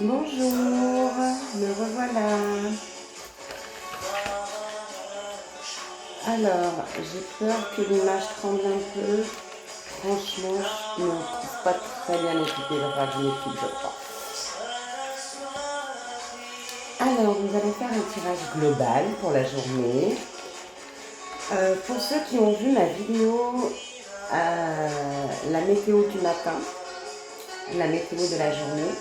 Bonjour, me revoilà. Alors, j'ai peur que l'image tremble un peu. Franchement, je ne me trouve pas très bien équipée. Il va falloir que je m'équipe, je crois. Alors, nous allons faire un tirage global pour la journée. Pour ceux qui ont vu ma vidéo, la météo du matin, la météo de la journée,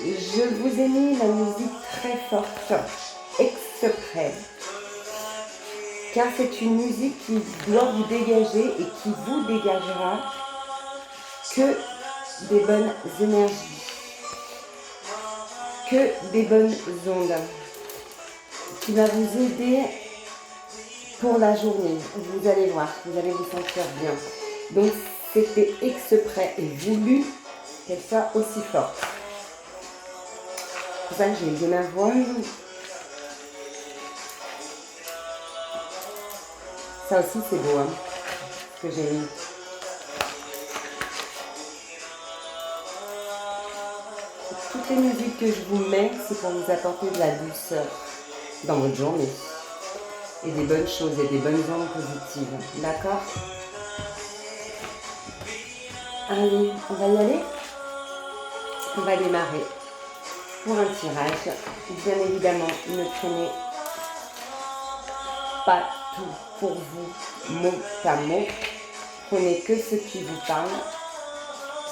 je vous ai mis la musique très forte, exprès, car c'est une musique qui doit vous dégager et qui vous dégagera que des bonnes énergies, que des bonnes ondes, qui va vous aider pour la journée. Vous allez voir, vous allez vous sentir bien. Donc c'était exprès et voulu qu'elle soit aussi forte. C'est pour ça que j'ai aidé ma voix. Ça aussi c'est beau, hein, ce que j'ai mis. Toutes les musiques que je vous mets, c'est pour vous apporter de la douceur dans votre journée. Et des bonnes choses et des bonnes ondes positives. D'accord? Allez, on va y aller? On va démarrer pour un tirage. Bien évidemment, ne prenez pas tout pour vous, mot à mot. Prenez que ce qui vous parle,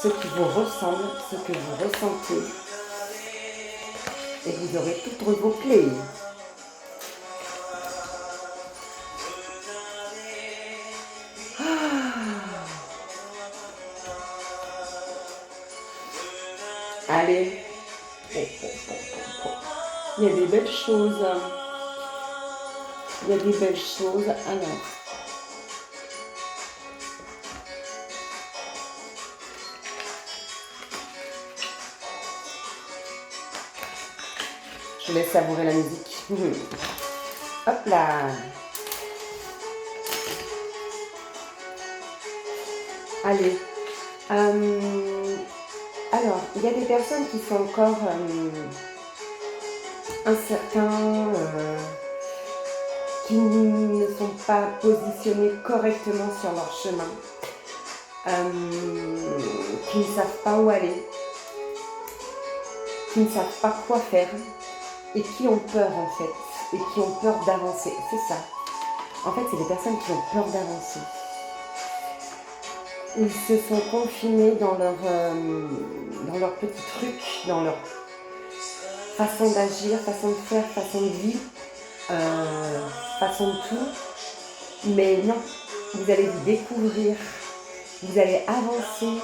ce qui vous ressemble, ce que vous ressentez. Et vous aurez toutes vos clés. Allez, il y a des belles choses. Il y a des belles choses. Alors, je vous laisse savourer la musique. Hop là. Allez. Alors, il y a des personnes qui sont encore incertains, qui ne sont pas positionnés correctement sur leur chemin, qui ne savent pas où aller, qui ne savent pas quoi faire et qui ont peur en fait, et qui ont peur d'avancer. C'est ça. En fait, c'est des personnes qui ont peur d'avancer. Ils se sont confinés dans leur petit truc, dans leur façon d'agir, façon de faire, façon de vivre, façon de tout. Mais non, vous allez vous découvrir, vous allez avancer,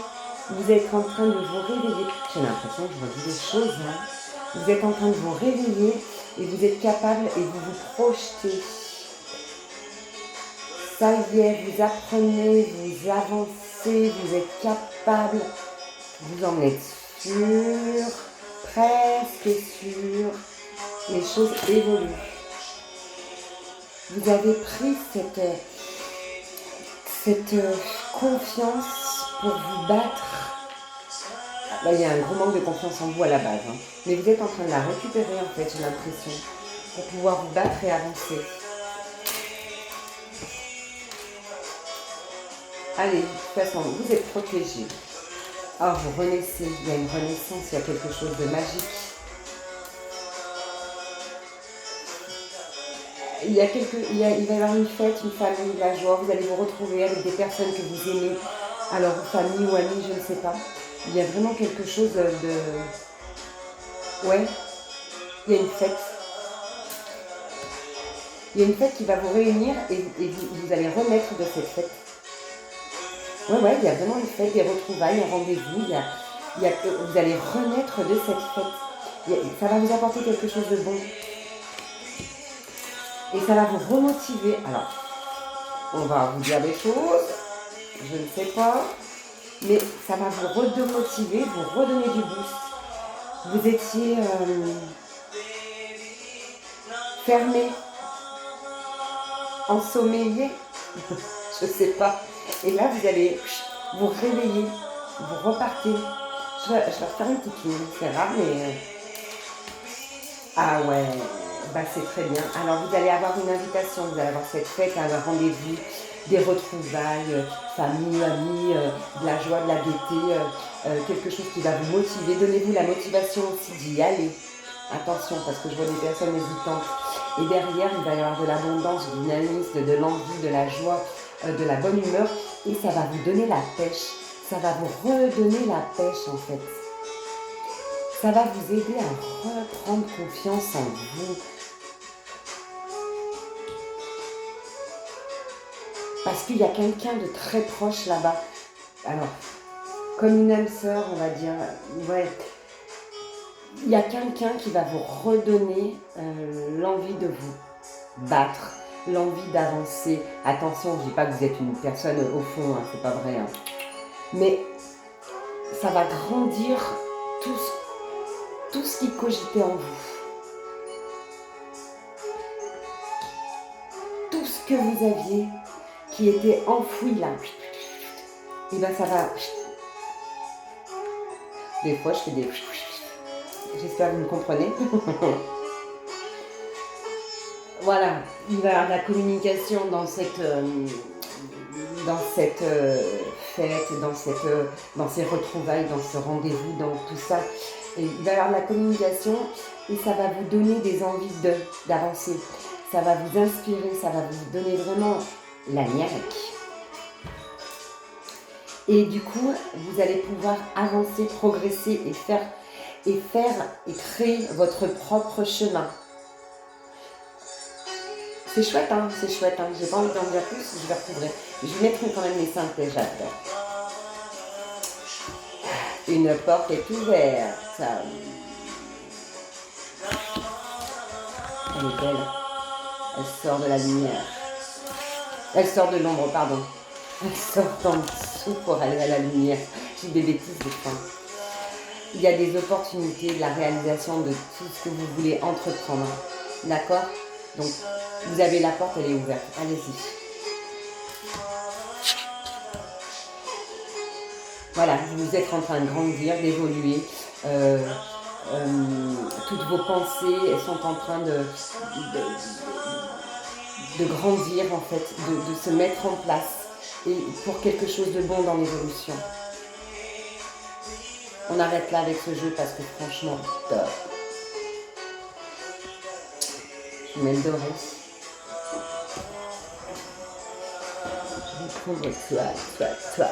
vous êtes en train de vous réveiller. J'ai l'impression que je vois des choses, hein. Vous êtes en train de vous réveiller et vous êtes capable et vous vous projetez. Ça y est, vous apprenez, vous avancez, vous êtes capable, vous en êtes sûr, presque sûr, les choses évoluent. Vous avez pris cette confiance pour vous battre. Là, il y a un gros manque de confiance en vous à la base, hein. Mais vous êtes en train de la récupérer en fait, j'ai l'impression, pour pouvoir vous battre et avancer. Allez, de toute façon, vous êtes protégés. Oh, vous renaissez, il y a une renaissance, il y a quelque chose de magique. Il va y avoir une fête, une famille, la joie, vous allez vous retrouver avec des personnes que vous aimez, alors famille ou amis, je ne sais pas. Il y a vraiment quelque chose de... Ouais, il y a une fête. Il y a une fête qui va vous réunir et vous allez renaître de cette fête. Ouais, il y a vraiment une fête, des retrouvailles, un rendez-vous, vous allez renaître de cette fête. Ça va vous apporter quelque chose de bon. Et ça va vous remotiver. Alors, on va vous dire des choses, je ne sais pas, mais ça va vous remotiver, vous redonner du boost. Vous étiez fermé, ensommeillé, je ne sais pas. Et là, vous allez vous réveiller, vous repartez Je vais refaire une petite ligne, c'est rare, mais... Ah ouais, bah c'est très bien. Alors vous allez avoir une invitation, vous allez avoir cette fête, un rendez-vous, des retrouvailles, famille, amis, de la joie, de la gaieté, quelque chose qui va vous motiver. Donnez-vous la motivation aussi d'y aller. Attention, parce que je vois des personnes hésitantes. Et derrière, il va y avoir de l'abondance, du dynamisme, de l'envie, de la joie, de la bonne humeur. Et ça va vous donner la pêche. Ça va vous redonner la pêche en fait. Ça va vous aider à reprendre confiance en vous. Parce qu'il y a quelqu'un de très proche là-bas. Alors, comme une âme sœur, on va dire. Ouais. Il y a quelqu'un qui va vous redonner l'envie de vous battre, l'envie d'avancer. Attention, je ne dis pas que vous êtes une personne au fond, hein, c'est pas vrai. Hein. Mais ça va grandir tout ce qui cogitait en vous. Tout ce que vous aviez qui était enfoui là. Et bien ça va... Des fois je fais des... J'espère que vous me comprenez. Voilà, il va y avoir de la communication dans cette fête, dans ces retrouvailles, dans ce rendez-vous, dans tout ça. Et il va y avoir de la communication et ça va vous donner des envies d'avancer. Ça va vous inspirer, ça va vous donner vraiment la niaque. Et du coup, vous allez pouvoir avancer, progresser et créer votre propre chemin. C'est chouette, hein, c'est chouette. Hein. J'ai pas envie d'en dire plus, je vais recouvrir. Je vais mettre quand même les synthèses à faire. Une porte est ouverte. Elle est belle. Elle sort de la lumière. Elle sort de l'ombre, pardon. Elle sort en dessous pour aller à la lumière. J'ai des bêtises de fin. Il y a des opportunités, de la réalisation de tout ce que vous voulez entreprendre. D'accord? Donc, vous avez la porte, elle est ouverte. Allez-y. Voilà, vous êtes en train de grandir, d'évoluer. Toutes vos pensées, elles sont en train de grandir, en fait, de se mettre en place. Et pour quelque chose de bon dans l'évolution. On arrête là avec ce jeu parce que franchement, top. Je mets le doré. Je vais prendre toi.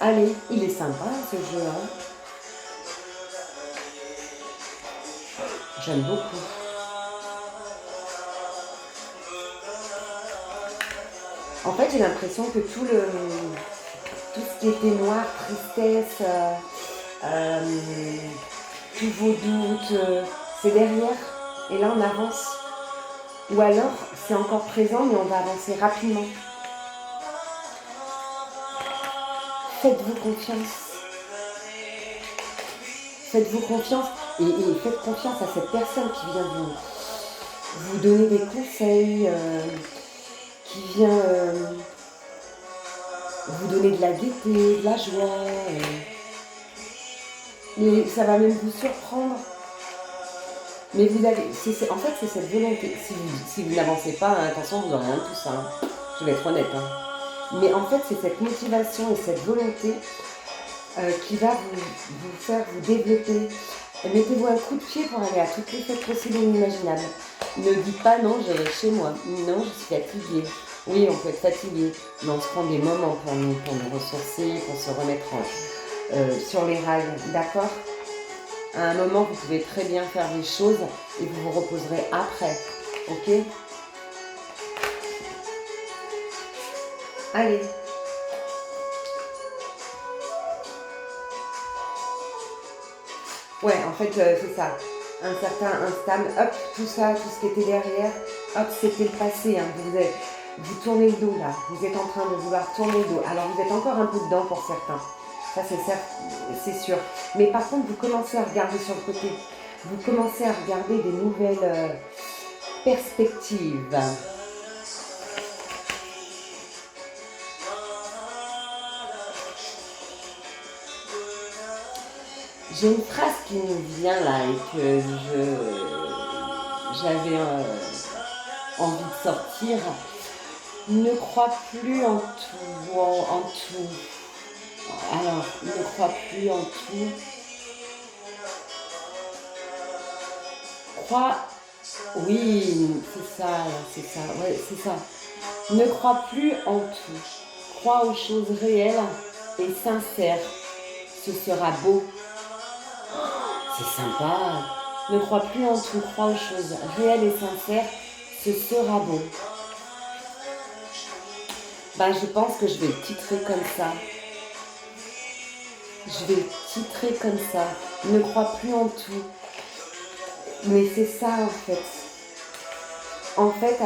Allez, il est sympa ce jeu. Hein. J'aime beaucoup. En fait, j'ai l'impression que tout ce qui était noir, tristesse, tous vos doutes, c'est derrière. Et là, on avance. Ou alors, c'est encore présent, mais on va avancer rapidement. Faites-vous confiance. Faites-vous confiance et faites confiance à cette personne qui vient vous donner des conseils, qui vient vous donner de la gaieté, de la joie. Mais ça va même vous surprendre. Mais vous avez, en fait, c'est cette volonté. Si vous n'avancez pas, hein, attention, vous n'aurez rien de tout ça. Hein. Je vais être honnête. Hein. Mais en fait, c'est cette motivation et cette volonté qui va vous faire vous développer. Mettez-vous un coup de pied pour aller à toutes les fêtes possibles et inimaginables. Ne dites pas non, je vais chez moi. Non, je suis fatiguée. Oui, on peut être fatigué, mais on se prend des moments pour nous ressourcer, pour se remettre sur les rails. D'accord ? À un moment, vous pouvez très bien faire des choses et vous vous reposerez après. Ok ? Allez. Ouais, en fait, c'est ça. Un certain instant, hop, tout ça, tout ce qui était derrière, hop, c'était le passé. Hein. Vous tournez le dos là. Vous êtes en train de vouloir tourner le dos. Alors, vous êtes encore un peu dedans pour certains. Ça, c'est sûr. Mais par contre, vous commencez à regarder sur le côté. Vous commencez à regarder des nouvelles perspectives. J'ai une phrase qui me vient là et que j'avais envie de sortir. Ne crois plus en tout, en tout. Alors, ne crois plus en tout. Crois, oui, c'est ça, ouais, c'est ça. Ne crois plus en tout. Crois aux choses réelles et sincères. Ce sera beau. C'est sympa. Ne crois plus en tout. Crois aux choses réelles et sincères. Ce sera beau. Ben, je pense que je vais le titrer comme ça. Je vais le titrer comme ça. Ne crois plus en tout. Mais c'est ça en fait. En fait,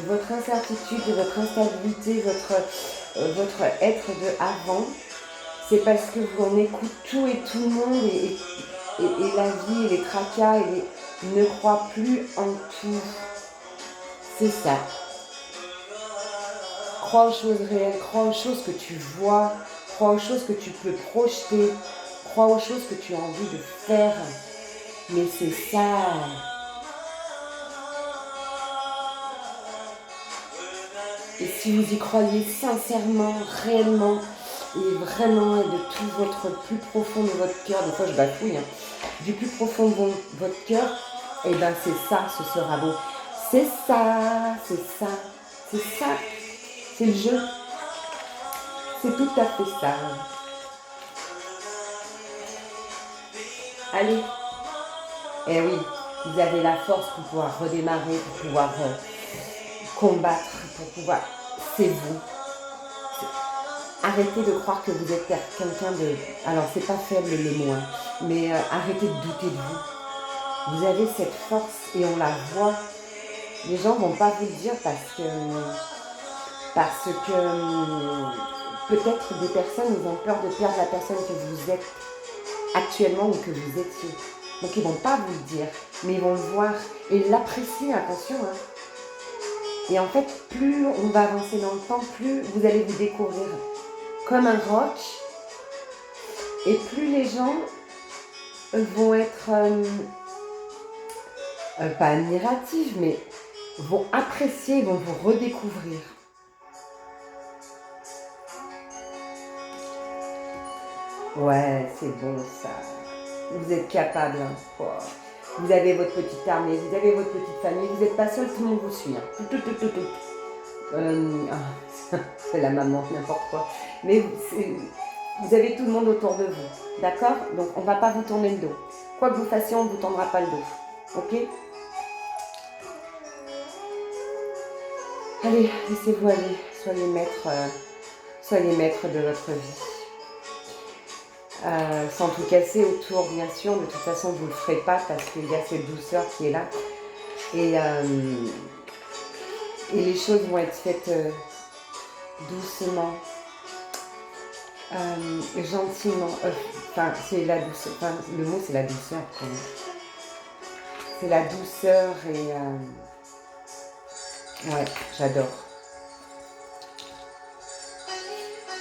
votre incertitude, votre instabilité, votre être de avant, c'est parce que on écoute tout et tout le monde et la vie et les tracas ne crois plus en tout. C'est ça. Crois aux choses réelles, crois aux choses que tu vois, crois aux choses que tu peux projeter, crois aux choses que tu as envie de faire. Mais c'est ça. Et si vous y croyez sincèrement, réellement, et vraiment de tout votre plus profond de votre cœur, des fois je bafouille, du plus profond de votre cœur, et ben c'est ça, ce sera beau. C'est ça, c'est ça, c'est ça, c'est le jeu. C'est tout à fait ça. Allez. Eh oui, vous avez la force pour pouvoir redémarrer, pour pouvoir combattre, pour pouvoir... C'est vous. Arrêtez de croire que vous êtes quelqu'un de... Alors, c'est pas faible le mot, mais arrêtez de douter de vous. Vous avez cette force et on la voit. Les gens vont pas vous le dire parce que peut-être des personnes, ils ont peur de perdre la personne que vous êtes actuellement ou que vous étiez. Donc ils ne vont pas vous le dire, mais ils vont le voir et l'apprécier, attention. Et en fait, plus on va avancer dans le temps, plus vous allez vous découvrir comme un roc. Et plus les gens vont être, pas admiratifs, mais vont apprécier, vont vous redécouvrir. Ouais, c'est bon ça. Vous êtes capable. Vous avez votre petite armée, vous avez votre petite famille, vous n'êtes pas seul, tout le monde vous suit. C'est la maman, n'importe quoi. Mais vous avez tout le monde autour de vous. D'accord? Donc on ne va pas vous tourner le dos. Quoi que vous fassiez, on ne vous tendra pas le dos. Ok? Allez, laissez-vous aller. Soyez maître de votre vie. Sans tout casser autour, bien sûr. De toute façon, vous ne le ferez pas parce qu'il y a cette douceur qui est là. Et les choses vont être faites doucement, gentiment. C'est la douceur. Le mot, c'est la douceur. C'est la douceur et... ouais, j'adore.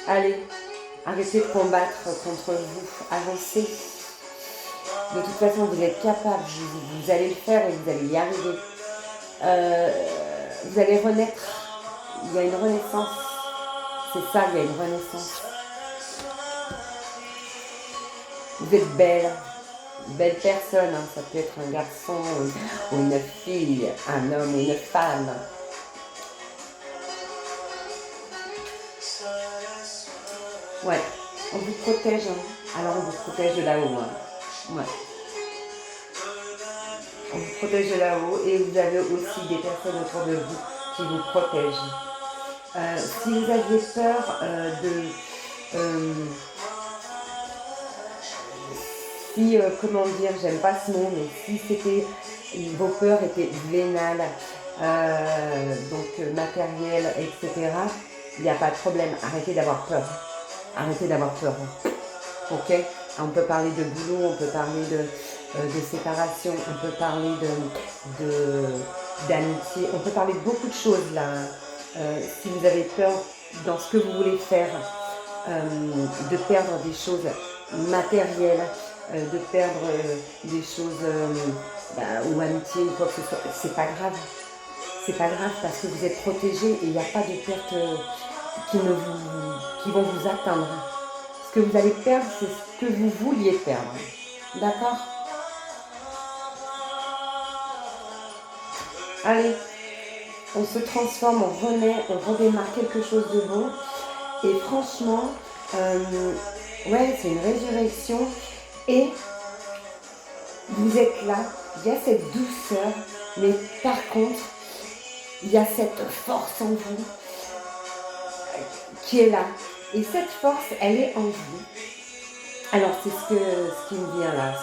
Allez. Arrêtez de combattre contre vous, avancez. De toute façon, vous êtes capable, vous allez le faire et vous allez y arriver. Vous allez renaître. Il y a une renaissance. C'est ça, il y a une renaissance. Vous êtes belle personne. Ça peut être un garçon ou une fille, un homme ou une femme. Ouais, on vous protège, alors on vous protège de là-haut. Ouais. On vous protège de là-haut et vous avez aussi des personnes autour de vous qui vous protègent. Si vous aviez peur comment dire, j'aime pas ce mot, mais si vos peurs étaient vénales, donc matérielles, etc., il n'y a pas de problème, arrêtez d'avoir peur. Arrêtez d'avoir peur. Ok? On peut parler de boulot, on peut parler de séparation, on peut parler d'amitié, on peut parler de beaucoup de choses là. Si vous avez peur dans ce que vous voulez faire, de perdre des choses matérielles, de perdre des choses ou amitié ou quoi que ce soit. C'est pas grave. C'est pas grave parce que vous êtes protégé et il n'y a pas de pertes qui vont vous atteindre. Ce que vous allez perdre, c'est ce que vous vouliez perdre. D'accord? Allez, on se transforme, on renaît, on redémarre quelque chose de bon. Et franchement, ouais, c'est une résurrection. Et vous êtes là, il y a cette douceur, mais par contre, il y a cette force en vous qui est là. Et cette force, elle est en vous. Alors, c'est ce qui me vient là.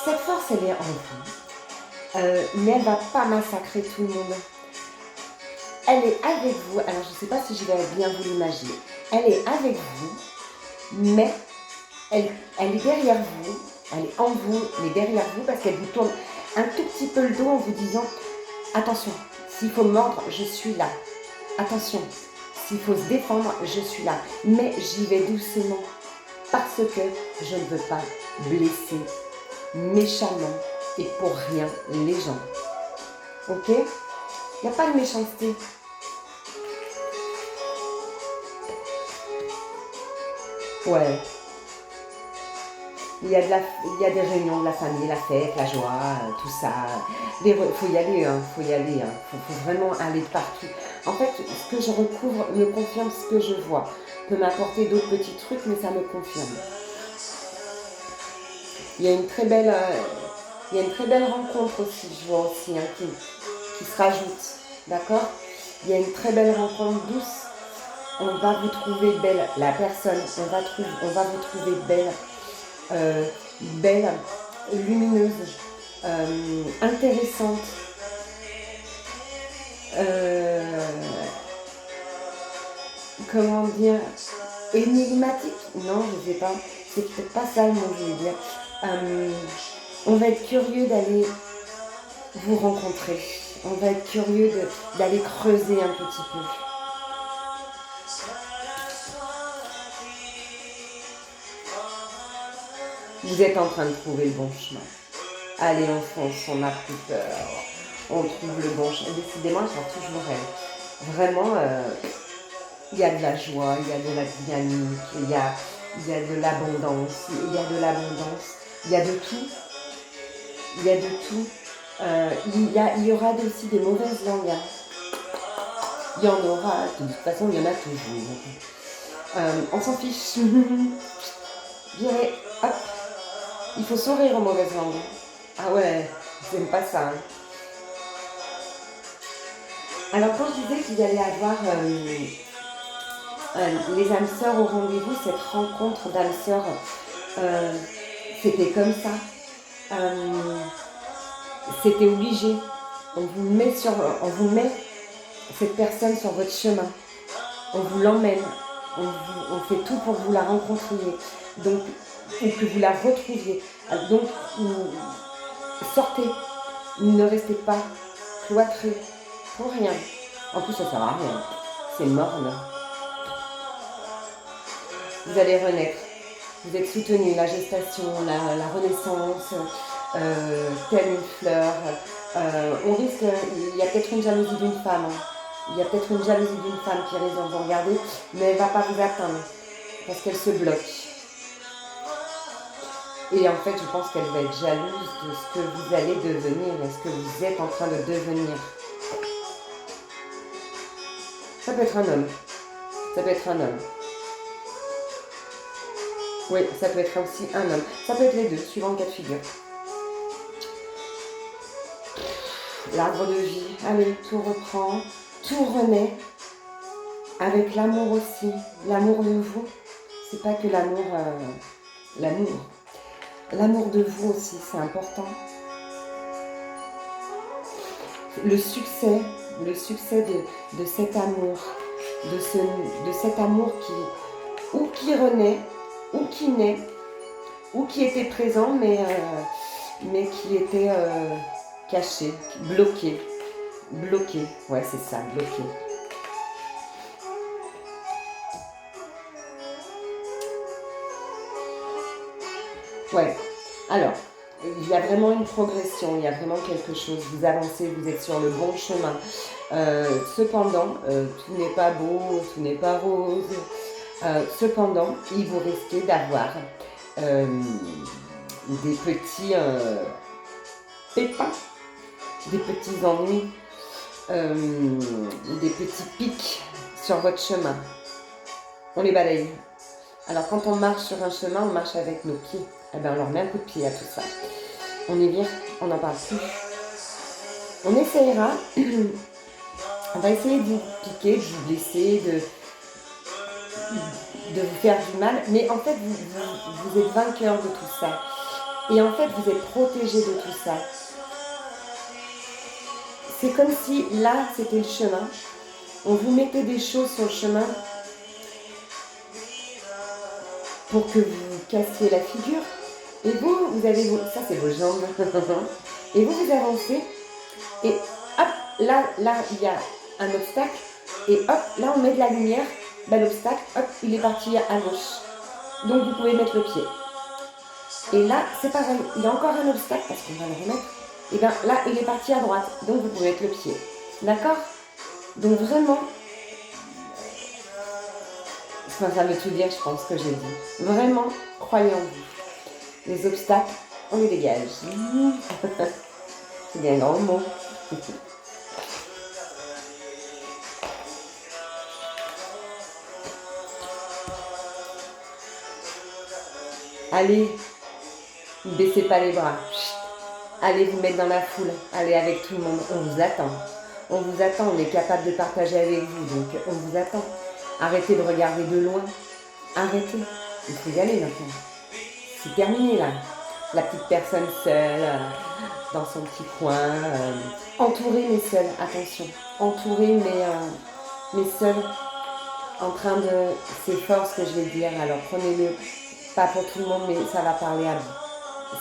Cette force, elle est en vous. Mais elle ne va pas massacrer tout le monde. Elle est avec vous. Alors, je ne sais pas si je vais bien vous l'imaginer. Elle est avec vous, mais elle est derrière vous. Elle est en vous, mais derrière vous, parce qu'elle vous tourne un tout petit peu le dos en vous disant « Attention, s'il faut mordre, je suis là. Attention, s'il faut se défendre, je suis là. Mais j'y vais doucement, parce que je ne veux pas blesser méchamment et pour rien les gens. » Ok? Il n'y a pas de méchanceté. Ouais. Il y a des réunions de la famille, la fête, la joie, tout ça. Il faut y aller, faut y aller. Faut vraiment aller partout. En fait, ce que je recouvre me confirme ce que je vois. Peut m'apporter d'autres petits trucs, mais ça me confirme. Il y a une très belle rencontre aussi, je vois aussi, qui se rajoute. D'accord? Il y a une très belle rencontre douce. On va vous trouver belle, la personne, on va vous trouver belle. Belle, lumineuse, intéressante, comment dire, énigmatique, non, je ne sais pas, c'est peut-être pas ça le mot que je veux dire. On va être curieux d'aller vous rencontrer, on va être curieux d'aller creuser un petit peu. Vous êtes en train de trouver le bon chemin. Allez, on fonce, on n'a plus peur. On trouve le bon chemin. Décidément, ils sont toujours rêves. Vraiment, il y a de la joie, il y a de la dynamique, il y a de l'abondance, il y a de l'abondance, il y a de tout. Il y a de tout. Il y aura aussi des mauvaises langues. Il y en aura, de toute façon, il y en a toujours. On s'en fiche. Virez, hop. Il faut sourire en mauvaise langue. Ah ouais, j'aime pas ça. Alors quand je disais qu'il y allait avoir les âmes sœurs au rendez-vous, cette rencontre d'âmes sœurs, c'était comme ça. C'était obligé. On vous met cette personne sur votre chemin. On vous l'emmène. On fait tout pour que vous la rencontriez. Donc, ou que vous la retrouviez. Donc, sortez. Ne restez pas cloîtrés pour rien. En plus, ça ne sert à rien. C'est morne. Vous allez renaître. Vous êtes soutenu. La gestation, la renaissance, telle une fleur. On risque, il y a peut-être une jalousie d'une femme. Il y a peut-être une jalousie d'une femme qui risque de vous regarder, mais elle ne va pas vous atteindre parce qu'elle se bloque. Et en fait, je pense qu'elle va être jalouse de ce que vous allez devenir et ce que vous êtes en train de devenir. Ça peut être un homme. Ça peut être un homme. Oui, ça peut être aussi un homme. Ça peut être les deux, suivant le cas de figure. L'arbre de vie. Allez, tout reprend. Tout renaît. Avec l'amour aussi. L'amour de vous. C'est pas que l'amour... l'amour. L'amour de vous aussi, c'est important. Le succès de cet amour, de cet amour qui renaît, ou qui naît, ou qui était présent, mais qui était caché, bloqué. Bloqué, ouais c'est ça, bloqué. Ouais. Alors, il y a vraiment une progression, il y a vraiment quelque chose. Vous avancez, vous êtes sur le bon chemin. Cependant, tout n'est pas beau, tout n'est pas rose. Cependant, il vous risquez d'avoir des petits pépins, des petits ennuis, des petits pics sur votre chemin. On les balaye. Alors quand on marche sur un chemin, on marche avec nos pieds. Eh bien on leur met un coup de pied à tout ça. On y vire, on n'en parle plus. On essayera, on va essayer de vous piquer, de vous blesser, de vous faire du mal. Mais en fait, vous êtes vainqueur de tout ça. Et en fait, vous êtes protégé de tout ça. C'est comme si là, c'était le chemin. On vous mettait des choses sur le chemin pour que vous cassiez la figure. Et vous avez vos... Ça, c'est vos jambes. Et vous avancez. Et hop, là, il y a un obstacle. Et hop, là, on met de la lumière. Ben, l'obstacle, hop, il est parti à gauche. Donc, vous pouvez mettre le pied. Et là, c'est pareil. Il y a encore un obstacle, parce qu'on va le remettre. Et bien là, il est parti à droite. Donc, vous pouvez mettre le pied. D'accord? Donc, vraiment... ça veut tout dire, je pense, que j'ai dit. Vraiment, croyez en vous. Les obstacles, on les dégage. C'est bien grand mot. Allez, ne baissez pas les bras. Chut. Allez vous mettre dans la foule. Allez avec tout le monde. On vous attend. On vous attend. On est capable de partager avec vous. Donc, on vous attend. Arrêtez de regarder de loin. Arrêtez. Il faut y aller maintenant. C'est terminé là. La petite personne seule, dans son petit coin. Entourée mais seule. Attention. Entourée mais seule. En train de... C'est fort ce que je vais dire. Alors prenez-le. Pas pour tout le monde, mais ça va parler à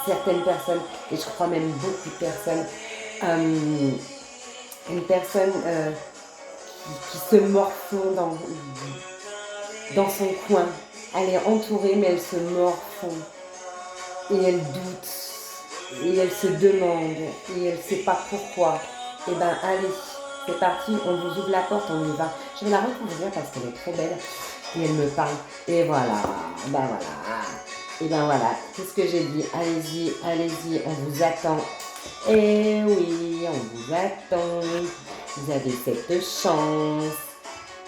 certaines personnes. Et je crois même beaucoup de personnes. Une personne qui se morfond dans son coin. Elle est entourée, mais elle se morfond. Et elle doute. Et elle se demande. Et elle ne sait pas pourquoi. Eh bien, allez, c'est parti. On vous ouvre la porte, on y va. Je vais la recouvrir parce qu'elle est trop belle. Et elle me parle. Et voilà. Ben voilà. Et ben voilà. Tout ce que j'ai dit. Allez-y, allez-y. On vous attend. Eh oui, on vous attend. Vous avez cette chance.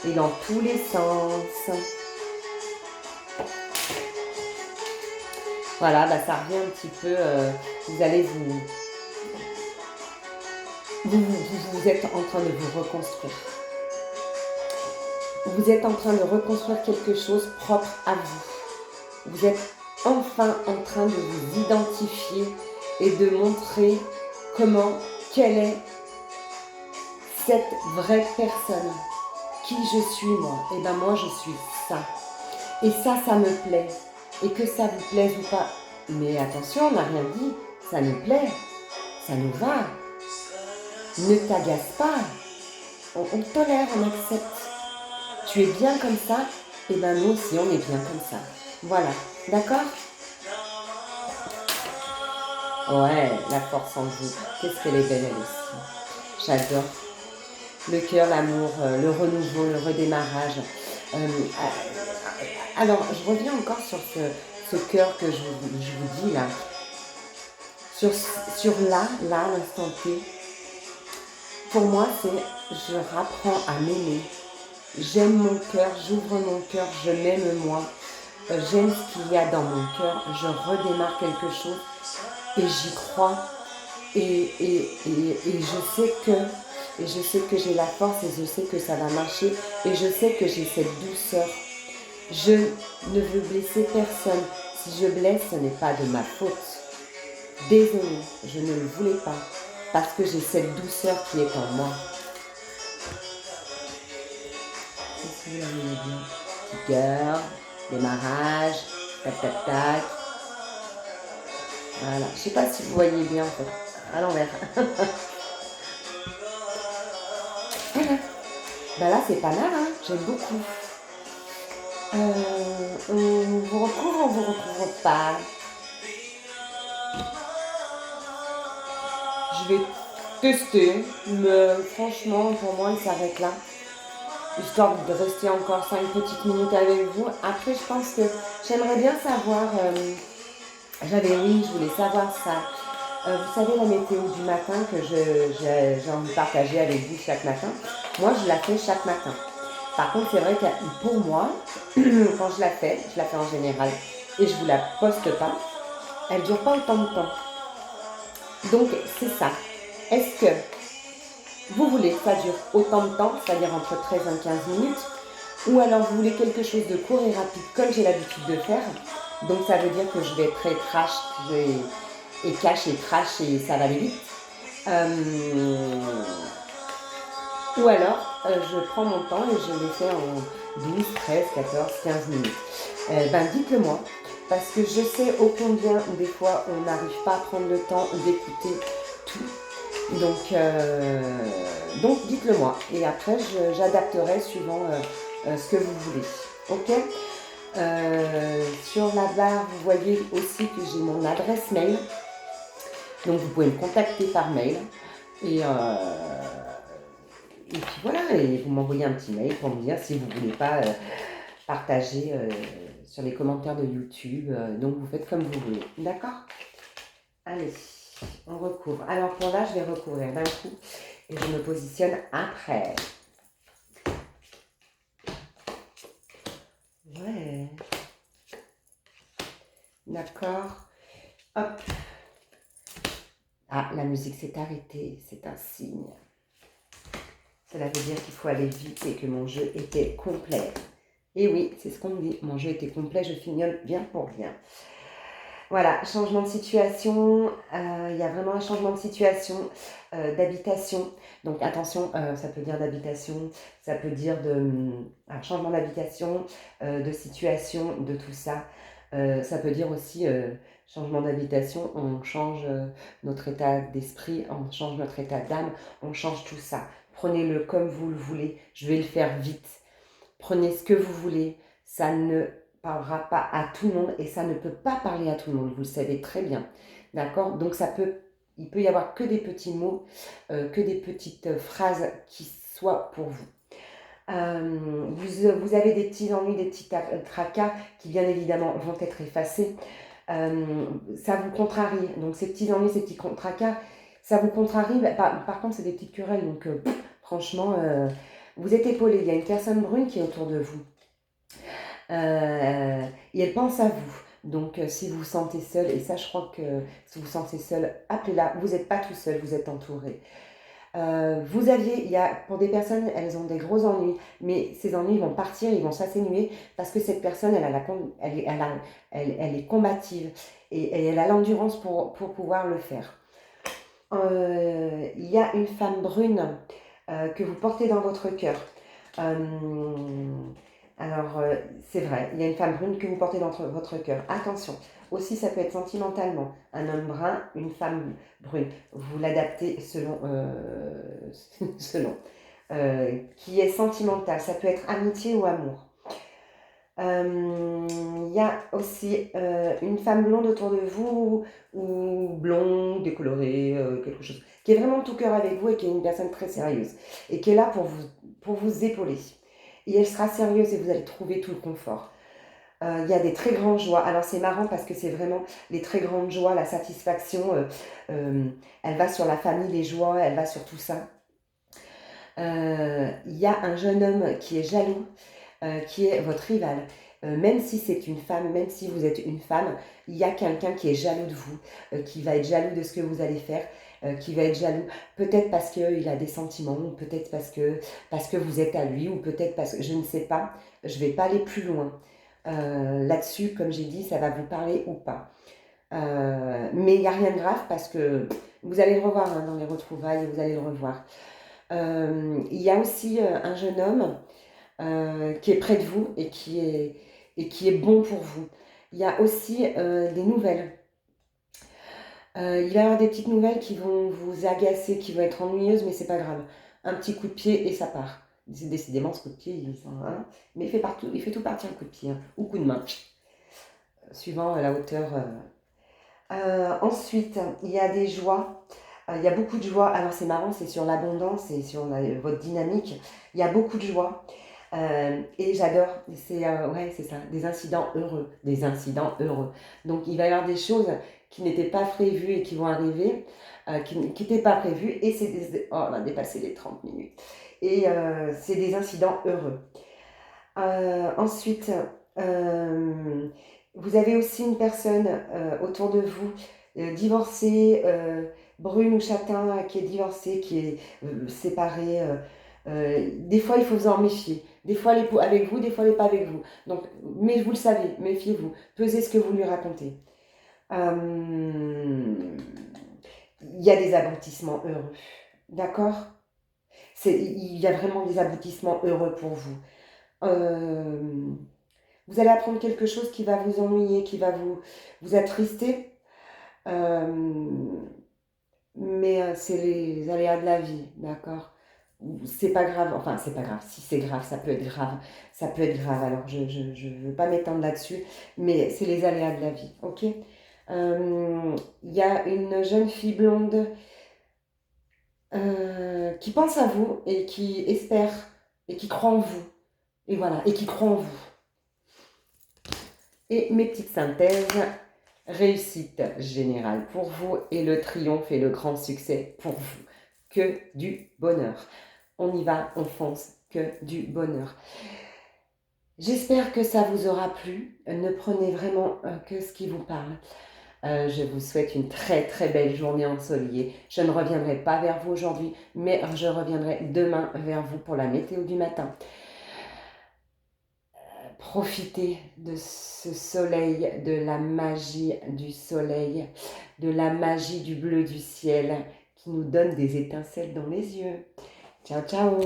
Et dans tous les sens. Voilà, bah ça revient un petit peu. Vous allez vous êtes en train de vous reconstruire. Vous êtes en train de reconstruire quelque chose propre à vous. Vous êtes enfin en train de vous identifier et de montrer quelle est cette vraie personne. Qui je suis moi? Et ben moi je suis ça. Et ça me plaît. Et que ça vous plaise ou pas. Mais attention, on n'a rien dit. Ça nous plaît. Ça nous va. Ne t'agace pas. On tolère, on accepte. Tu es bien comme ça, et ben nous aussi on est bien comme ça. Voilà, d'accord? Ouais, la force en vous. Qu'est-ce qu'elle est belle elle aussi. J'adore. Le cœur, l'amour, le renouveau, le redémarrage. Alors, je reviens encore sur ce cœur que je vous dis là. Sur là, l'instant T. Pour moi, c'est je rapprends à m'aimer. J'aime mon cœur, j'ouvre mon cœur, je m'aime moi. J'aime ce qu'il y a dans mon cœur. Je redémarre quelque chose et j'y crois. Et je sais que j'ai la force et je sais que ça va marcher. Et je sais que j'ai cette douceur. Je ne veux blesser personne. Si je blesse, ce n'est pas de ma faute. Désolée, je ne le voulais pas. Parce que j'ai cette douceur qui est en moi. Qu'est-ce que vous avez dit? Petit cœur, démarrage, tac tac tac. Voilà, je ne sais pas si vous voyez bien en fait. À l'envers. Voilà. Ben là c'est pas mal, hein, j'aime beaucoup. On vous recouvre pas. je vais tester, mais franchement, pour moi, il s'arrête là. Histoire de rester encore 5 petites minutes avec vous. Après, je pense que j'aimerais bien savoir, oui, je voulais savoir ça. Vous savez, la météo du matin que j'ai envie de partager avec vous chaque matin, moi, je la fais chaque matin. Par contre, c'est vrai que pour moi, quand je la fais en général et je ne vous la poste pas, elle ne dure pas autant de temps. Donc, c'est ça. Est-ce que vous voulez que ça dure autant de temps, c'est-à-dire entre 13 et 15 minutes, ou alors vous voulez quelque chose de court et rapide comme j'ai l'habitude de faire. Donc ça veut dire que je vais être très trash et cash et trash et ça va aller vite. Ou alors je prends mon temps et je les fais en 12, 13, 14, 15 minutes. Dites-le moi. Parce que je sais ô combien des fois on n'arrive pas à prendre le temps d'écouter tout. Donc dites-le moi. Et après j'adapterai suivant ce que vous voulez. Ok. Sur la barre, vous voyez aussi que j'ai mon adresse mail. Donc vous pouvez me contacter par mail. Et puis voilà, et vous m'envoyez un petit mail pour me dire si vous ne voulez pas partager sur les commentaires de YouTube. Donc vous faites comme vous voulez. D'accord? Allez, on recouvre. Alors pour là, je vais recouvrir d'un coup et je me positionne après. Ouais. D'accord. Hop. Ah, la musique s'est arrêtée. C'est un signe. Cela veut dire qu'il faut aller vite et que mon jeu était complet. Et oui, c'est ce qu'on me dit. Mon jeu était complet, je fignole bien pour rien. Voilà, changement de situation. Il y a vraiment un changement de situation, d'habitation. Donc attention, ça peut dire d'habitation, ça peut dire un changement d'habitation, de situation, de tout ça. Ça peut dire aussi changement d'habitation, on change notre état d'esprit, on change notre état d'âme, on change tout ça. Prenez-le comme vous le voulez, je vais le faire vite. Prenez ce que vous voulez, ça ne parlera pas à tout le monde et ça ne peut pas parler à tout le monde, vous le savez très bien. D'accord? Donc il peut y avoir que des petits mots, que des petites phrases qui soient pour vous. Vous avez des petits ennuis, des petits tracas qui bien évidemment vont être effacés. Ça vous contrarie, donc ces petits ennuis, ces petits tracas, ça vous contrarie. Par contre, c'est des petites querelles, donc franchement, vous êtes épaulé. Il y a une personne brune qui est autour de vous. Et elle pense à vous. Donc, si vous vous sentez seul, et ça, je crois que si vous vous sentez seul, appelez-la. Vous n'êtes pas tout seul, vous êtes entouré. Pour des personnes, elles ont des gros ennuis, mais ces ennuis vont partir, ils vont s'atténuer parce que cette personne, elle est combative et elle a l'endurance pour pouvoir le faire. Il y a une femme brune que vous portez dans votre cœur. C'est vrai, il y a une femme brune que vous portez dans votre cœur. Attention, aussi ça peut être sentimentalement. Un homme brun, une femme brune. Vous l'adaptez selon qui est sentimental. Ça peut être amitié ou amour. Il y a aussi une femme blonde autour de vous, ou blonde, décolorée, quelque chose, qui est vraiment de tout cœur avec vous et qui est une personne très sérieuse et qui est là pour vous épauler. Et elle sera sérieuse et vous allez trouver tout le confort. Il y a des très grandes joies. Alors c'est marrant parce que c'est vraiment les très grandes joies, la satisfaction, elle va sur la famille, les joies, elle va sur tout ça. Il y a un jeune homme qui est jaloux, qui est votre rival. Même si c'est une femme, même si vous êtes une femme, il y a quelqu'un qui est jaloux de vous, qui va être jaloux de ce que vous allez faire, qui va être jaloux, peut-être parce qu'il a des sentiments, ou peut-être parce que vous êtes à lui, ou peut-être parce que, je ne sais pas, je ne vais pas aller plus loin. Là-dessus, comme j'ai dit, ça va vous parler ou pas. Mais il n'y a rien de grave parce que vous allez le revoir dans les retrouvailles, vous allez le revoir. Il y a aussi un jeune homme qui est près de vous et qui est bon pour vous. Il y a aussi des nouvelles. Il va y avoir des petites nouvelles qui vont vous agacer, qui vont être ennuyeuses, mais c'est pas grave. Un petit coup de pied et ça part. Décidément, ce coup de pied, mais il fait tout partir, un coup de pied, ou coup de main, suivant la hauteur. Ensuite, il y a des joies. Il y a beaucoup de joie. Alors c'est marrant, c'est sur l'abondance et sur votre dynamique. Il y a beaucoup de joie. Et j'adore, c'est ouais, c'est ça, des incidents heureux, des incidents heureux. Donc il va y avoir des choses qui n'étaient pas prévues et qui vont arriver, qui n'étaient pas prévues, et oh, on a dépassé les 30 minutes. Et c'est des incidents heureux. Ensuite, euh, vous avez aussi une personne autour de vous, divorcée, brune ou châtain, qui est divorcée, qui est séparée. Des fois, il faut vous en méfier. Des fois, elle est avec vous, des fois, elle n'est pas avec vous. Donc, mais vous le savez, méfiez-vous. Pesez ce que vous lui racontez. Il y a des aboutissements heureux. D'accord? Il y a vraiment des aboutissements heureux pour vous. Euh, Vous allez apprendre quelque chose qui va vous ennuyer, qui va vous attrister. Euh, mais c'est les aléas de la vie, d'accord? C'est pas grave, enfin c'est pas grave, si c'est grave, ça peut être grave, ça peut être grave, alors je veux pas m'étendre là-dessus, mais c'est les aléas de la vie, ok? Il y a une jeune fille blonde qui pense à vous et qui espère et qui croit en vous, et voilà, et qui croit en vous. Et mes petites synthèses, réussite générale pour vous et le triomphe et le grand succès pour vous. Que du bonheur. On y va, on fonce, que du bonheur. J'espère que ça vous aura plu. Ne prenez vraiment que ce qui vous parle. Je vous souhaite une très très belle journée ensoleillée. Je ne reviendrai pas vers vous aujourd'hui, mais je reviendrai demain vers vous pour la météo du matin. Profitez de ce soleil, de la magie du soleil, de la magie du bleu du ciel qui nous donne des étincelles dans les yeux. Ciao, ciao!